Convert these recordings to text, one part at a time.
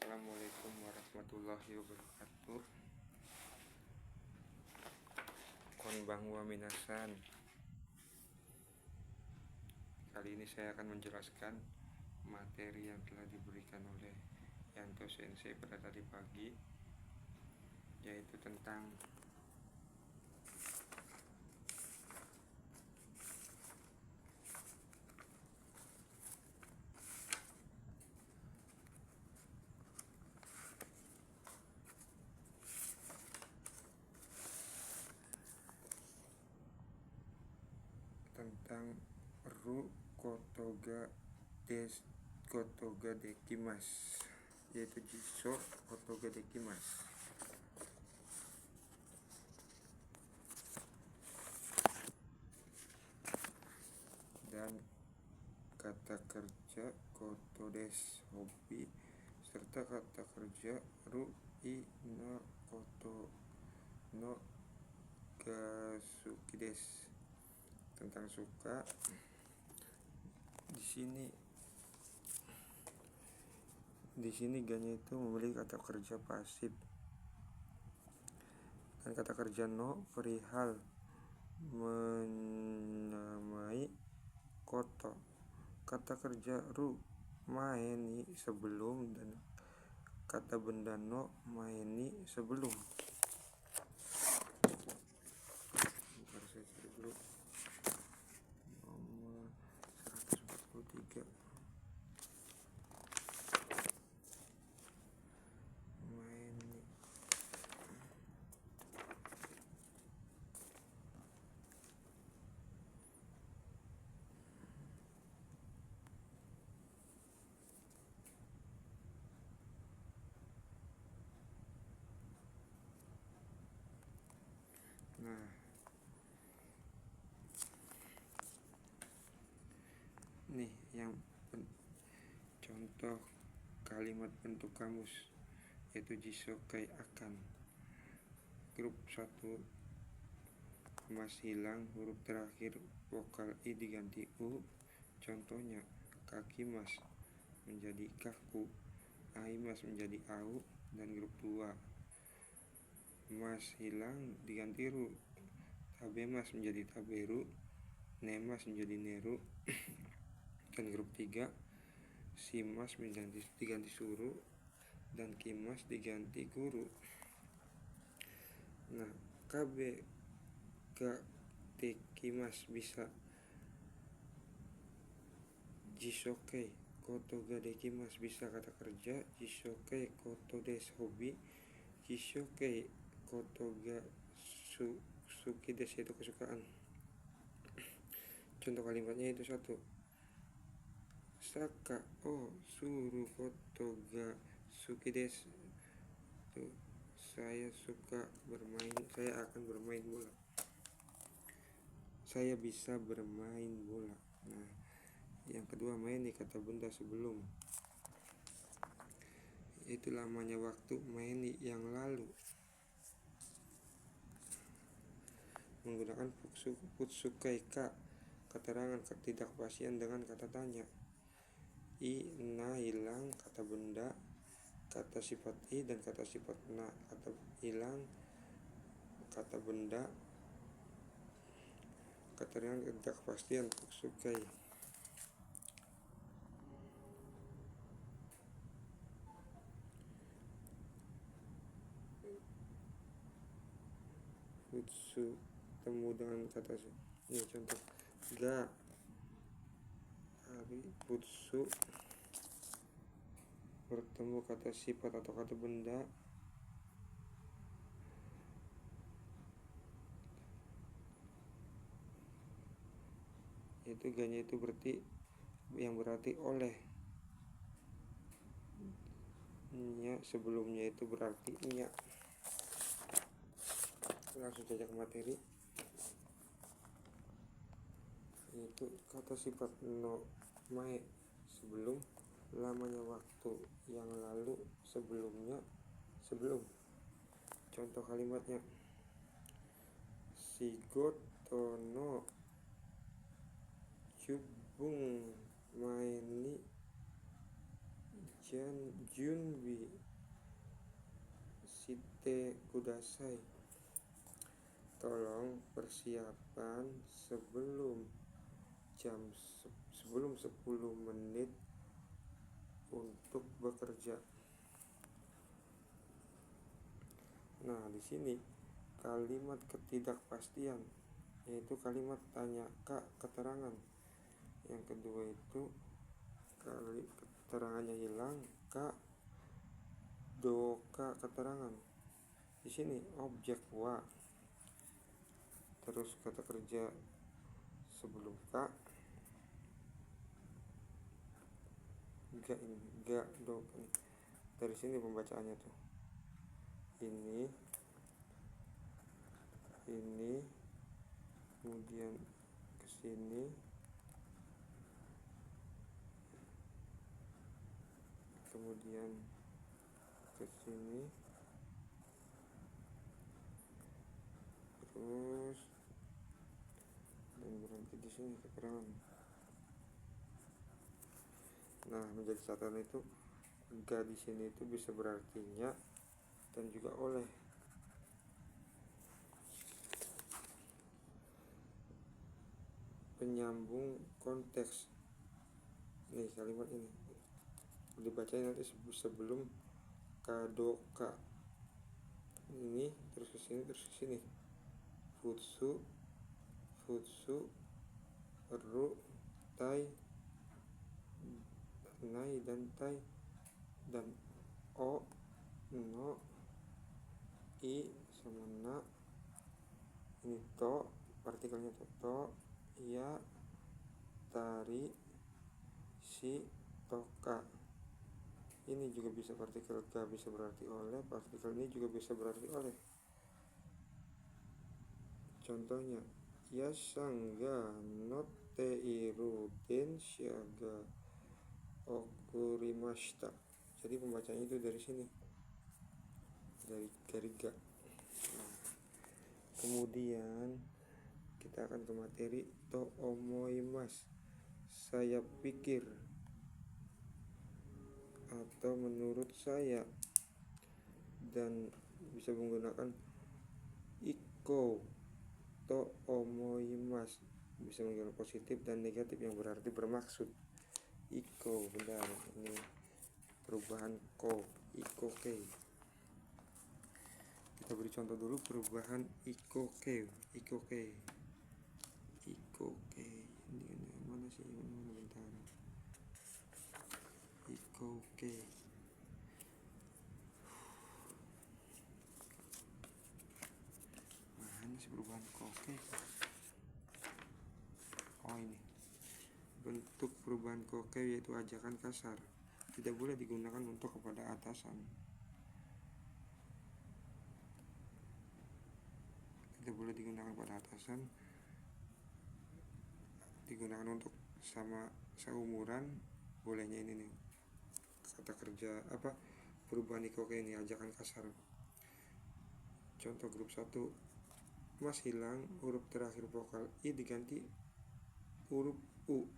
Assalamualaikum warahmatullahi wabarakatuh. Konbanwa minasan. Kali ini saya akan menjelaskan materi yang telah diberikan oleh Yanto Sensei pada tadi pagi, yaitu tentang Ru Kotoga Dekimas, yaitu Jiso Kotoga Dekimas. Dan kata kerja kotodes hobi serta kata kerja ru I no koto no gasukides, tentang suka. Di sini ganya itu memiliki kata kerja pasif, dan kata kerja no perihal menamai koto. Kata kerja ru maeni sebelum, dan kata benda no maeni sebelum. Bentar, saya cari dulu nomor 143. Maeni. Nah, nih yang contoh kalimat bentuk kamus, yaitu jisokai akan. Grup 1 mas hilang, huruf terakhir vokal I diganti U. Contohnya kaki mas menjadi kaku, aimas menjadi au. Dan grup 2 mas hilang diganti ru, tabemas menjadi taberu, nemas menjadi neru. Dan grup 3 simas diganti suru, dan kimas diganti guru. Nah, kabe ga tekimas bisa jisokei koto ga dekimas bisa kata kerja, jisokei koto des hobi, jisokei koto ga suki des itu kesukaan. Contoh kalimatnya itu 1. Saka o suru koto ga suki des. Tuh, saya suka bermain, saya akan bermain bola. Saya bisa bermain bola. Nah, yang kedua main di kata benda sebelum, itu lamanya waktu maini yang lalu, menggunakan futsukai ka, keterangan ketidakpastian dengan kata tanya. I na hilang, kata benda, kata sifat I dan kata sifat na. Kata hilang, kata benda, keterangan ketidakpastian futsukai. Futsu temu dengan kata ini contoh ga hari futsu bertemu kata sifat atau kata benda itu ganya itu berarti yang berarti oleh nya sebelumnya itu berarti nya. Langsung saja ke materi, yaitu kata sifat no mae sebelum, lamanya waktu yang lalu sebelumnya sebelum. Contoh kalimatnya shigoto no jubung maeni Junbi Shite Kudasai. Tolong persiapan sebelum 10 menit untuk bekerja. Nah, di sini kalimat ketidakpastian, yaitu kalimat tanya kak keterangan. Yang kedua itu keterangannya hilang, kak doka keterangan. Di sini objek wa, terus kata kerja sebelum kak, gak doka. Dari sini pembacaannya tuh. Ini kemudian ke sini, kemudian ke sini, terus dan berhenti di sini keterangan. Nah, menjadi catatan itu ga di sini itu bisa berarti nya dan juga oleh. Penyambung konteks. Nih kalimat ini dibacain nanti sebelum kadoka. Ini terus ke sini, terus ke sini. Futsu, ru, tai, nai dan tai, dan o, no, i sama na. Ini to, partikelnya to, ya, tari, si, toka. Ini juga bisa partikel ga bisa berarti oleh, partikel ini juga bisa berarti oleh. Contohnya, yasanga notte iru densha ga okurimashita. Jadi pembacanya itu dari sini, dari ga. Nah, kemudian kita akan ke materi to omoimasu, saya pikir atau menurut saya, dan bisa menggunakan iko to omoimasu, bisa menggunakan positif dan negatif yang berarti bermaksud. Iko benar, ini perubahan ko, iko ke. Kita beri contoh dulu perubahan iko ke. Ini mana sih? Mana bentar. Iko ke. Mana sih perubahan koke? Oh, ini. Bentuk perubahan koke yaitu ajakan kasar. Tidak boleh digunakan untuk kepada atasan. Tidak boleh digunakan pada atasan. Digunakan untuk sama seumuran, bolehnya ini nih. Kata kerja apa? Perubahan ikoke ini ajakan kasar. Contoh grup 1. Mas hilang, huruf terakhir vokal i diganti huruf u.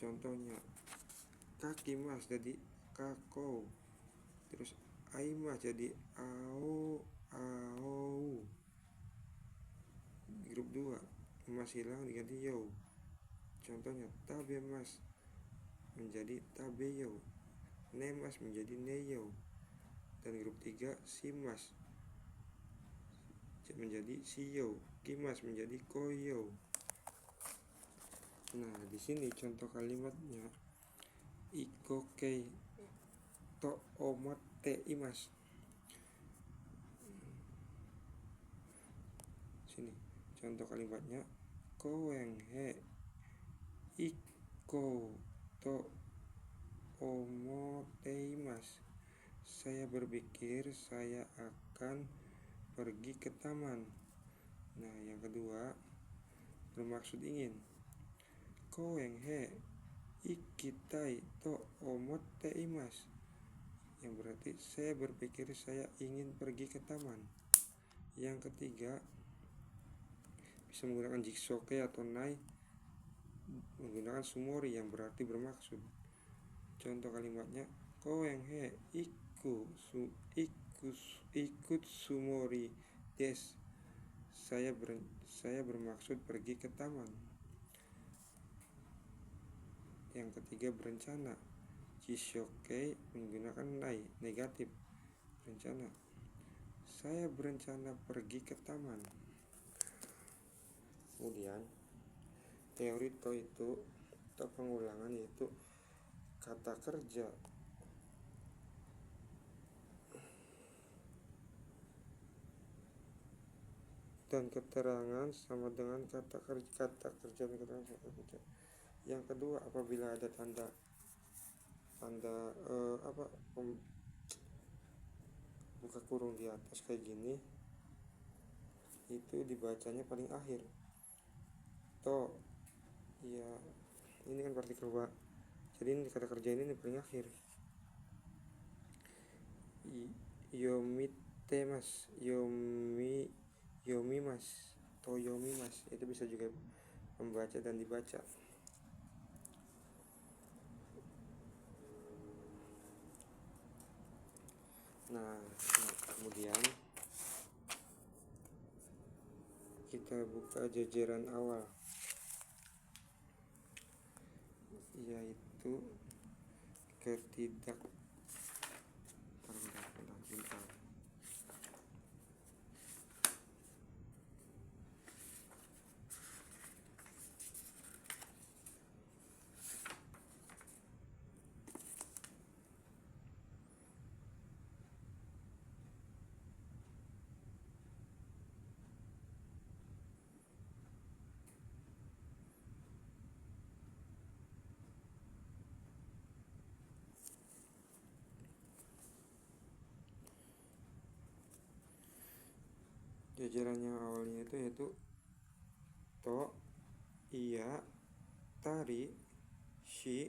Contohnya, kaki mas jadi kako, terus ai mas jadi ao. Grup 2, mas hilang diganti yo. Contohnya, tabe mas menjadi tabe yo, ne mas menjadi neyo. Dan grup 3, si mas menjadi siyo, kimas menjadi koyo. Nah, di sini contoh kalimatnya ikoke to omote imas. Sini contoh kalimatnya koeng he iko to omote imas. Saya berpikir saya akan pergi ke taman. Nah, yang kedua bermaksud ingin. Koeng he ikitai to omote imas, yang berarti saya berpikir saya ingin pergi ke taman. Yang ketiga bisa menggunakan jiksoke atau nai menggunakan sumori yang berarti bermaksud. Contoh kalimatnya, koenghe ikut sumori des. Saya bermaksud pergi ke taman. Yang ketiga, berencana. Chishoke menggunakan nai, negatif, berencana. Saya berencana pergi ke taman. Kemudian teori to itu atau pengulangan yaitu kata kerja dan keterangan sama dengan kata kerja dan keterangan sama kerja. Yang kedua, apabila ada tanda buka kurung di atas kayak gini, itu dibacanya paling akhir. To, ya ini kan partikel wa, jadi ini kata kerja ini paling akhir. Yomimas, toyomimas, itu bisa juga membaca dan dibaca. Nah, kemudian kita buka jajaran awal, yaitu jajaran yang awalnya itu yaitu to, iya, tari, shi,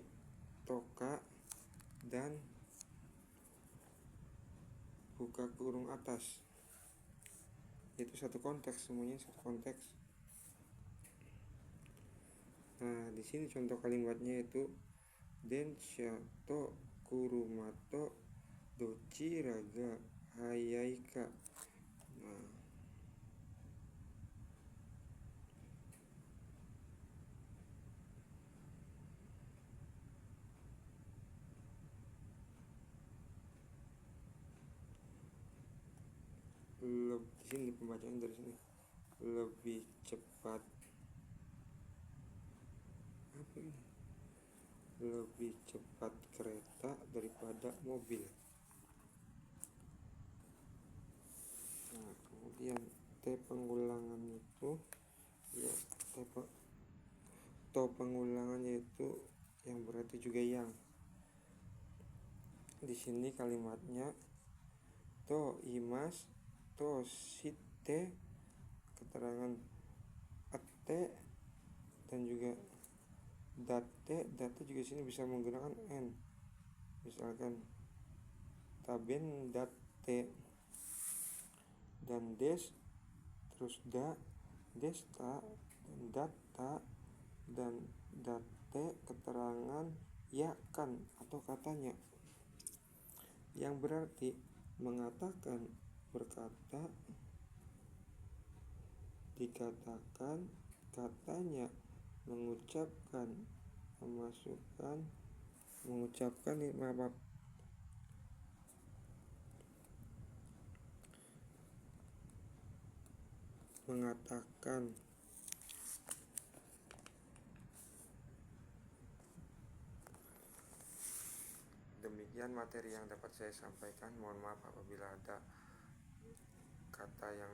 toka, dan buka kurung atas. Itu satu konteks, semuanya satu konteks. Nah, di sini contoh kalimatnya itu densha to kurumato dochira ga hayai ka. Nah, di sini pembacaan dari sini lebih cepat, lebih cepat kereta daripada mobil. Nah, kemudian T pengulangan itu ya to pengulangannya itu yang berarti juga yang. Di sini kalimatnya to imas to shite, keterangan ate dan juga date juga sini bisa menggunakan n, misalkan taben date, dan des terus da, desta, dan data, dan date keterangan ya kan atau katanya, yang berarti mengatakan, berkata, dikatakan, katanya, mengucapkan, memasukkan, mengucapkan, mengatakan. Demikian materi yang dapat saya sampaikan. Mohon maaf apabila ada kata yang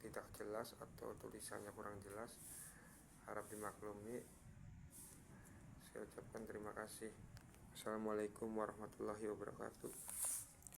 tidak jelas atau tulisannya kurang jelas. Harap dimaklumi. Saya ucapkan terima kasih. Assalamualaikum warahmatullahi wabarakatuh.